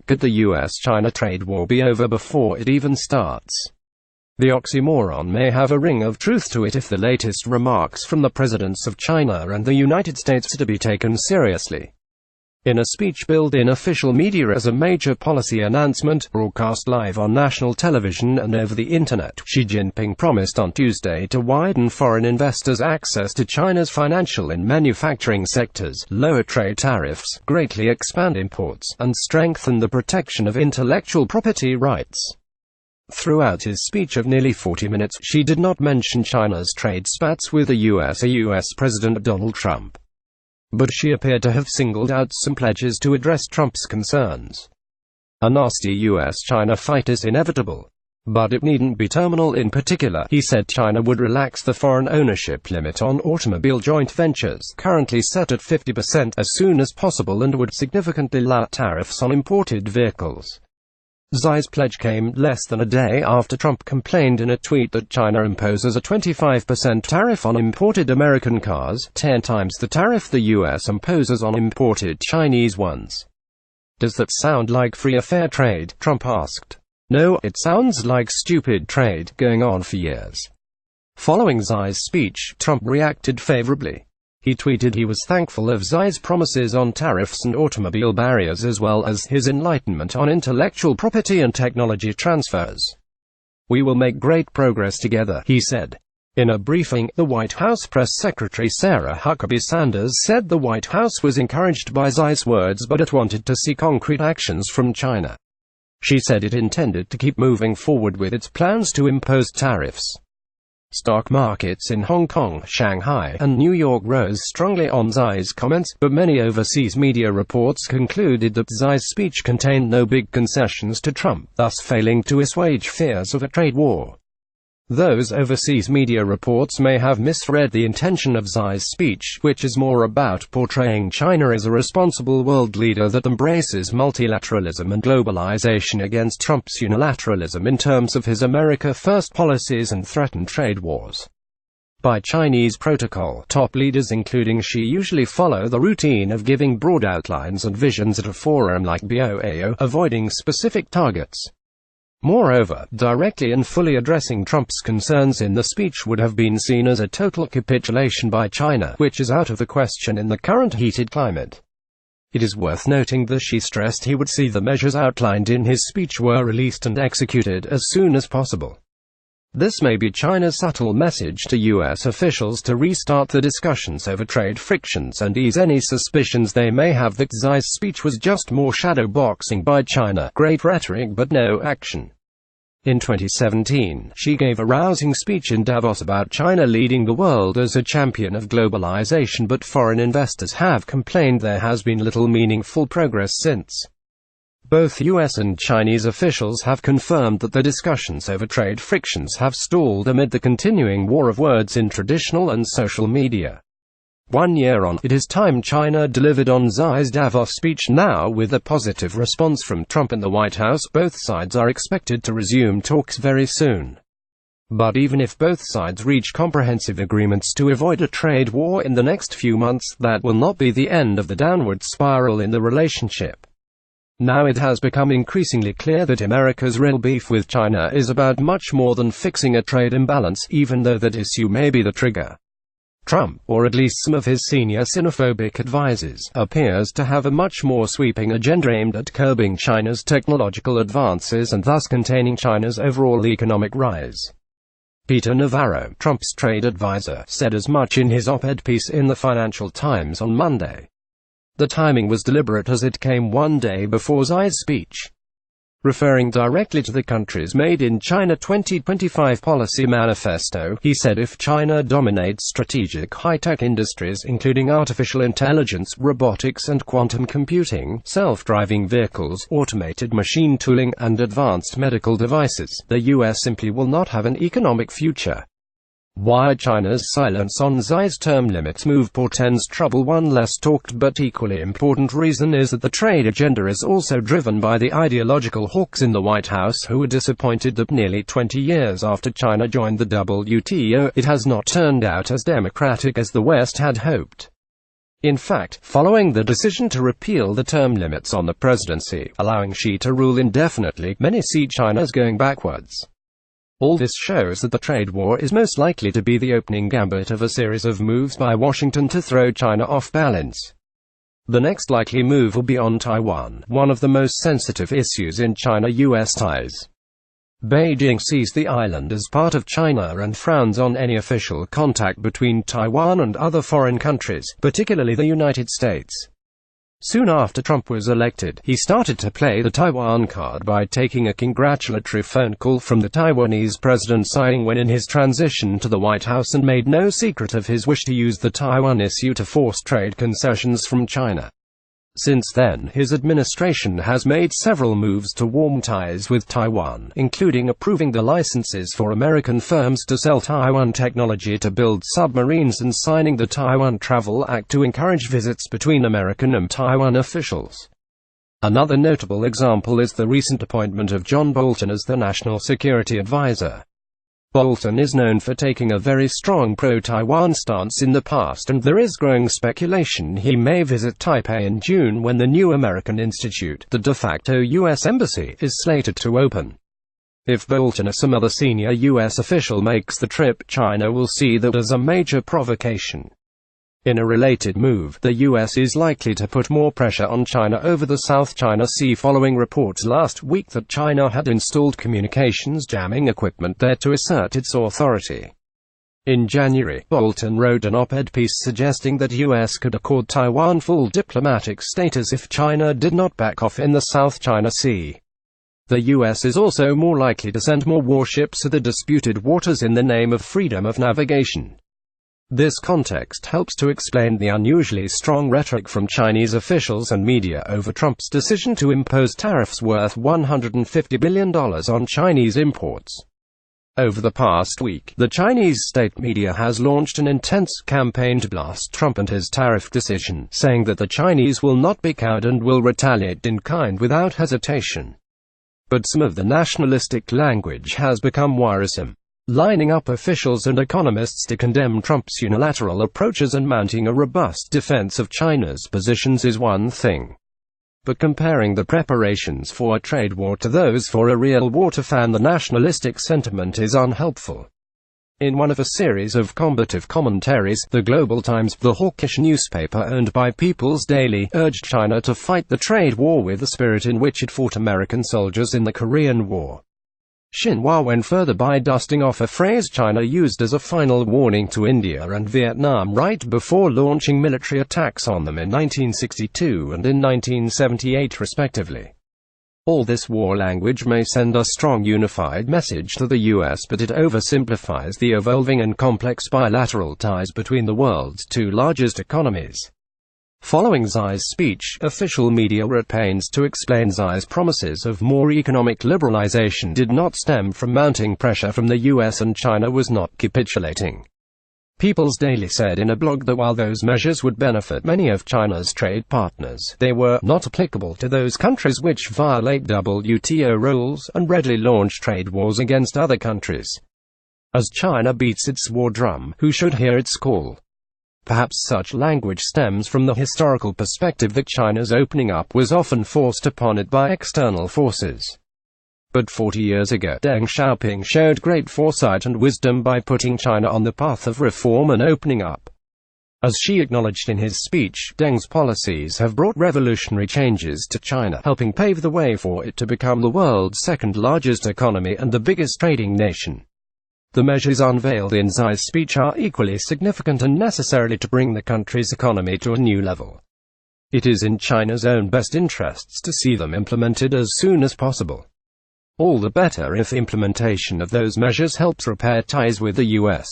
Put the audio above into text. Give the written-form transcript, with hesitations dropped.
Could the US-China trade war be over before it even starts? The oxymoron may have a ring of truth to it if the latest remarks from the presidents of China and the United States are to be taken seriously. In a speech billed in official media as a major policy announcement, broadcast live on national television and over the internet, Xi Jinping promised on Tuesday to widen foreign investors' access to China's financial and manufacturing sectors, lower trade tariffs, greatly expand imports, and strengthen the protection of intellectual property rights. Throughout his speech of nearly 40 minutes, Xi did not mention China's trade spats with the US President Donald Trump. But Xi appeared to have singled out some pledges to address Trump's concerns. A nasty US-China fight is inevitable. But it needn't be terminal. In particular, he said China would relax the foreign ownership limit on automobile joint ventures, currently set at 50%, as soon as possible, and would significantly lower tariffs on imported vehicles. Xi's pledge came less than a day after Trump complained in a tweet that China imposes a 25% tariff on imported American cars, 10 times the tariff the US imposes on imported Chinese ones. "Does that sound like free or fair trade?" Trump asked. "No, it sounds like stupid trade, going on for years." Following Xi's speech, Trump reacted favorably. He tweeted he was thankful of Xi's promises on tariffs and automobile barriers, as well as his enlightenment on intellectual property and technology transfers. "We will make great progress together," he said. In a briefing, the White House press secretary Sarah Huckabee Sanders said the White House was encouraged by Xi's words but it wanted to see concrete actions from China. She said it intended to keep moving forward with its plans to impose tariffs. Stock markets in Hong Kong, Shanghai, and New York rose strongly on Xi's comments, but many overseas media reports concluded that Xi's speech contained no big concessions to Trump, thus failing to assuage fears of a trade war. Those overseas media reports may have misread the intention of Xi's speech, which is more about portraying China as a responsible world leader that embraces multilateralism and globalization against Trump's unilateralism in terms of his America First policies and threatened trade wars. By Chinese protocol, top leaders including Xi usually follow the routine of giving broad outlines and visions at a forum like BOAO, avoiding specific targets. Moreover, directly and fully addressing Trump's concerns in the speech would have been seen as a total capitulation by China, which is out of the question in the current heated climate. It is worth noting that Xi stressed he would see the measures outlined in his speech were released and executed as soon as possible. This may be China's subtle message to US officials to restart the discussions over trade frictions and ease any suspicions they may have that Xi's speech was just more shadow boxing by China, great rhetoric but no action. In 2017, Xi gave a rousing speech in Davos about China leading the world as a champion of globalization, but foreign investors have complained there has been little meaningful progress since. Both US and Chinese officials have confirmed that the discussions over trade frictions have stalled amid the continuing war of words in traditional and social media. 1 year on, it is time China delivered on Xi's Davos speech. Now, with a positive response from Trump and the White House, both sides are expected to resume talks very soon. But even if both sides reach comprehensive agreements to avoid a trade war in the next few months, that will not be the end of the downward spiral in the relationship. Now it has become increasingly clear that America's real beef with China is about much more than fixing a trade imbalance, even though that issue may be the trigger. Trump, or at least some of his senior xenophobic advisors, appears to have a much more sweeping agenda aimed at curbing China's technological advances and thus containing China's overall economic rise. Peter Navarro, Trump's trade advisor, said as much in his op-ed piece in the Financial Times on Monday. The timing was deliberate as it came 1 day before Xi's speech. Referring directly to the country's Made in China 2025 policy manifesto, he said if China dominates strategic high-tech industries including artificial intelligence, robotics and quantum computing, self-driving vehicles, automated machine tooling, and advanced medical devices, the US simply will not have an economic future. Why China's silence on Xi's term limits move portends trouble. One less talked but equally important reason is that the trade agenda is also driven by the ideological hawks in the White House who were disappointed that nearly 20 years after China joined the WTO, it has not turned out as democratic as the West had hoped. In fact, following the decision to repeal the term limits on the presidency, allowing Xi to rule indefinitely, many see China's going backwards. All this shows that the trade war is most likely to be the opening gambit of a series of moves by Washington to throw China off balance. The next likely move will be on Taiwan, one of the most sensitive issues in China-US ties. Beijing sees the island as part of China and frowns on any official contact between Taiwan and other foreign countries, particularly the United States. Soon after Trump was elected, he started to play the Taiwan card by taking a congratulatory phone call from the Taiwanese President Tsai Ing-wen in his transition to the White House, and made no secret of his wish to use the Taiwan issue to force trade concessions from China. Since then, his administration has made several moves to warm ties with Taiwan, including approving the licenses for American firms to sell Taiwan technology to build submarines and signing the Taiwan Travel Act to encourage visits between American and Taiwan officials. Another notable example is the recent appointment of John Bolton as the National Security Advisor. Bolton is known for taking a very strong pro-Taiwan stance in the past, and there is growing speculation he may visit Taipei in June when the new American Institute, the de facto U.S. embassy, is slated to open. If Bolton or some other senior U.S. official makes the trip, China will see that as a major provocation. In a related move, the U.S. is likely to put more pressure on China over the South China Sea following reports last week that China had installed communications jamming equipment there to assert its authority. In January, Bolton wrote an op-ed piece suggesting that U.S. could accord Taiwan full diplomatic status if China did not back off in the South China Sea. The U.S. is also more likely to send more warships to the disputed waters in the name of freedom of navigation. This context helps to explain the unusually strong rhetoric from Chinese officials and media over Trump's decision to impose tariffs worth $150 billion on Chinese imports. Over the past week, the Chinese state media has launched an intense campaign to blast Trump and his tariff decision, saying that the Chinese will not be cowed and will retaliate in kind without hesitation. But some of the nationalistic language has become worrisome. Lining up officials and economists to condemn Trump's unilateral approaches and mounting a robust defense of China's positions is one thing. But comparing the preparations for a trade war to those for a real war to fan the nationalistic sentiment is unhelpful. In one of a series of combative commentaries, the Global Times, the hawkish newspaper owned by People's Daily, urged China to fight the trade war with the spirit in which it fought American soldiers in the Korean War. Xinhua went further by dusting off a phrase China used as a final warning to India and Vietnam right before launching military attacks on them in 1962 and in 1978 respectively. All this war language may send a strong unified message to the US, but it oversimplifies the evolving and complex bilateral ties between the world's two largest economies. Following Xi's speech, official media were at pains to explain Xi's promises of more economic liberalization did not stem from mounting pressure from the US and China was not capitulating. People's Daily said in a blog that while those measures would benefit many of China's trade partners, they were not applicable to those countries which violate WTO rules and readily launch trade wars against other countries. As China beats its war drum, who should hear its call? Perhaps such language stems from the historical perspective that China's opening up was often forced upon it by external forces. But 40 years ago, Deng Xiaoping showed great foresight and wisdom by putting China on the path of reform and opening up. As Xi acknowledged in his speech, Deng's policies have brought revolutionary changes to China, helping pave the way for it to become the world's second-largest economy and the biggest trading nation. The measures unveiled in Xi's speech are equally significant and necessary to bring the country's economy to a new level. It is in China's own best interests to see them implemented as soon as possible. All the better if implementation of those measures helps repair ties with the US.